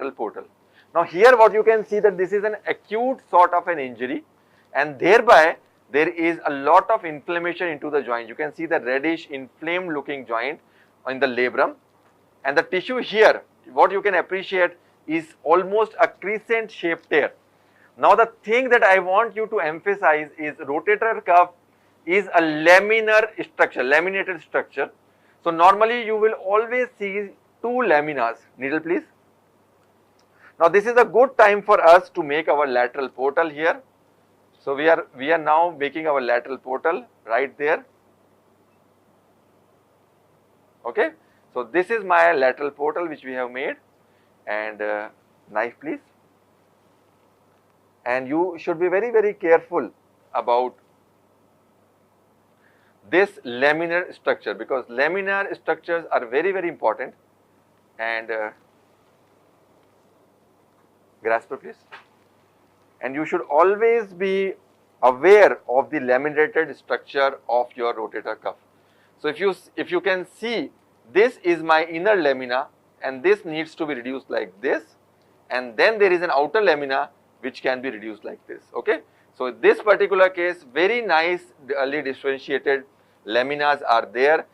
lateral portal. Now here what you can see that this is an acute sort of an injury, and thereby there is a lot of inflammation into the joint. You can see the reddish inflamed looking joint in the labrum, and the tissue here, what you can appreciate is almost a crescent shaped tear. Now the thing that I want you to emphasize is rotator cuff is a laminar structure, laminated structure. So normally you will always see two laminas. Needle please. Now this is a good time for us to make our lateral portal here. So we are now making our lateral portal right there. Okay. So this is my lateral portal which we have made, and knife please. And you should be very careful about this laminar structure, because laminar structures are very important. And grasper please. And you should always be aware of the laminated structure of your rotator cuff. So if you can see, this is my inner lamina, and this needs to be reduced like this, and then there is an outer lamina which can be reduced like this. Okay. So this particular case, very nicely differentiated laminas are there,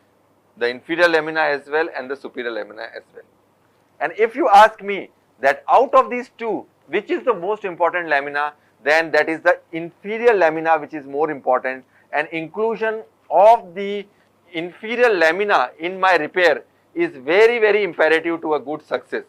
the inferior lamina as well and the superior lamina as well. And if you ask me that out of these two, which is the most important lamina, then that is the inferior lamina which is more important, and inclusion of the inferior lamina in my repair is very imperative to a good success.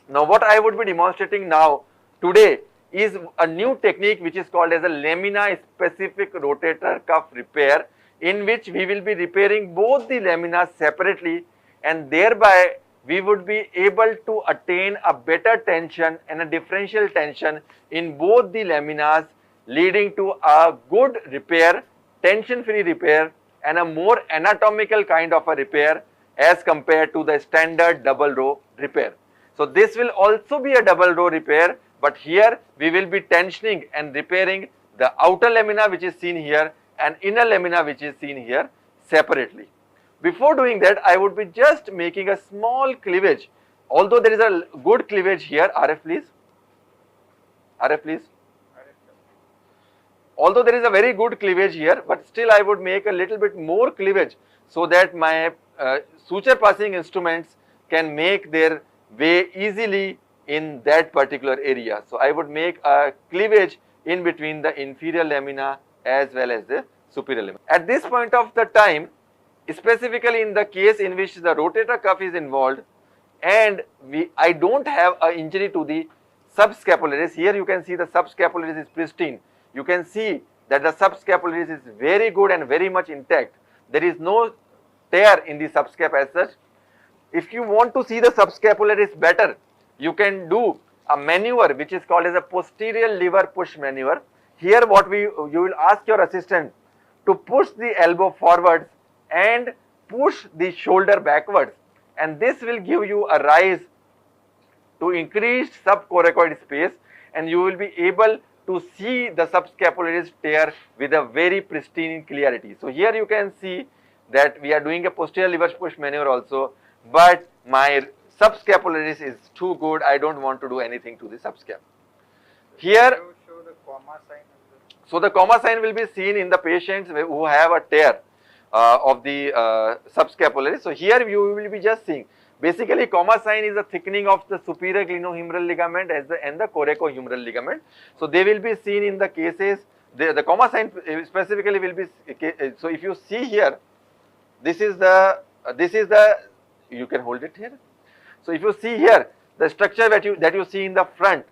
Now what I would be demonstrating now today is a new technique which is called as a lamina specific rotator cuff repair, in which we will be repairing both the laminas separately, and thereby we would be able to attain a better tension and a differential tension in both the laminas, leading to a good repair, tension free repair, and a more anatomical kind of a repair as compared to the standard double row repair. So this will also be a double row repair, but here we will be tensioning and repairing the outer lamina which is seen here and inner lamina which is seen here separately. Before doing that, I would be just making a small cleavage, although there is a good cleavage here. RF please. RF please. Although there is a very good cleavage here, but still I would make a little bit more cleavage so that my suture passing instruments can make their way easily in that particular area. So I would make a cleavage in between the inferior lamina as well as the superior lamina. At this point of the time, specifically in the case in which the rotator cuff is involved and I don't have an injury to the subscapularis, here you can see the subscapularis is pristine. You can see that the subscapularis is very good and very much intact. There is no tear in the subscap as such. If you want to see the subscapularis better, you can do a maneuver which is called as a posterior lever push maneuver. Here what you will ask your assistant to push the elbow forwards and push the shoulder backwards, and this will give you a rise to increased subcoracoid space, and you will be able to see the subscapularis tear with a very pristine clarity. So here you can see that we are doing a posterior lever push maneuver also, but my subscapularis is too good. I don't want to do anything to the subscap. Here, show the comma sign. so the comma sign will be seen in the patients who have a tear of the subscapularis. So here you will be just seeing, basically comma sign is a thickening of the superior glenohumeral ligament and the coracohumeral ligament. So they will be seen in the cases, the comma sign specifically will be, so if you see here, this is the, you can hold it here. So if you see here, the structure that you see in the front,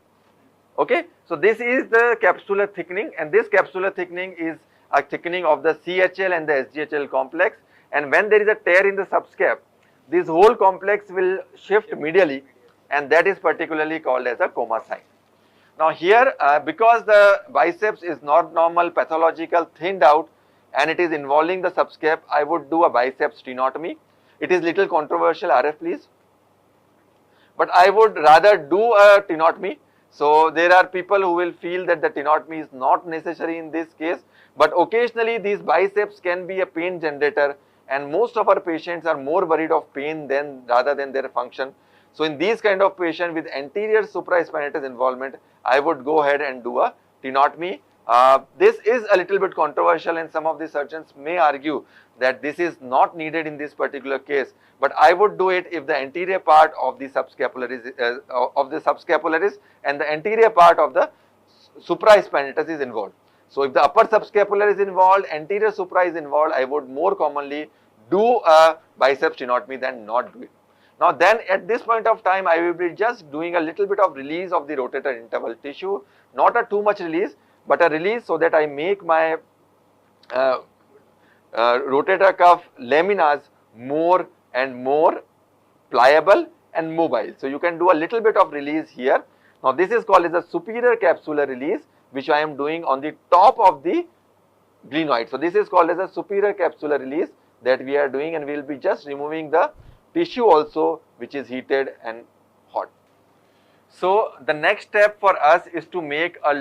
okay. So this is the capsular thickening, and this capsular thickening is a thickening of the CHL and the SGHL complex, and when there is a tear in the subscap, this whole complex will shift medially, and that is particularly called as a comma sign. Now here, because the biceps is not normal, pathological, thinned out, and it is involving the subscap, I would do a biceps stenotomy. It is little controversial, RF please, but I would rather do a tenotomy. So there are people who will feel that the tenotomy is not necessary in this case, but occasionally these biceps can be a pain generator, and most of our patients are more worried of pain rather than their function. So in these kind of patient with anterior supraspinatus involvement, I would go ahead and do a tenotomy. This is a little bit controversial and some of the surgeons may argue that this is not needed in this particular case, but I would do it if the anterior part of the subscapularis and the anterior part of the supraspinatus is involved. So if the upper subscapular is involved, anterior supra is involved, I would more commonly do a biceps tenotomy than not do it. Now then at this point of time, I will be just doing a little bit of release of the rotator interval tissue, not a too much release, but a release so that I make my rotator cuff laminas more and more pliable and mobile. So you can do a little bit of release here. Now this is called as a superior capsular release, which I am doing on the top of the glenoid. So this is called as a superior capsular release that we are doing, and we will be just removing the tissue also which is heated and hot. So the next step for us is to make a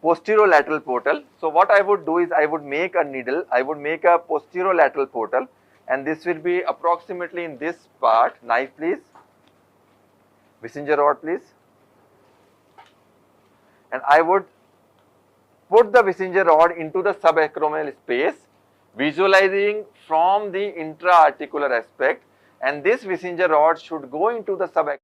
posterolateral portal. So what I would do is I would make a needle, I would make a posterolateral portal, and this will be approximately in this part. Knife please, Bissinger rod please, and I would put the Bissinger rod into the subacromial space, visualizing from the intra-articular aspect, and this Bissinger rod should go into the subacromial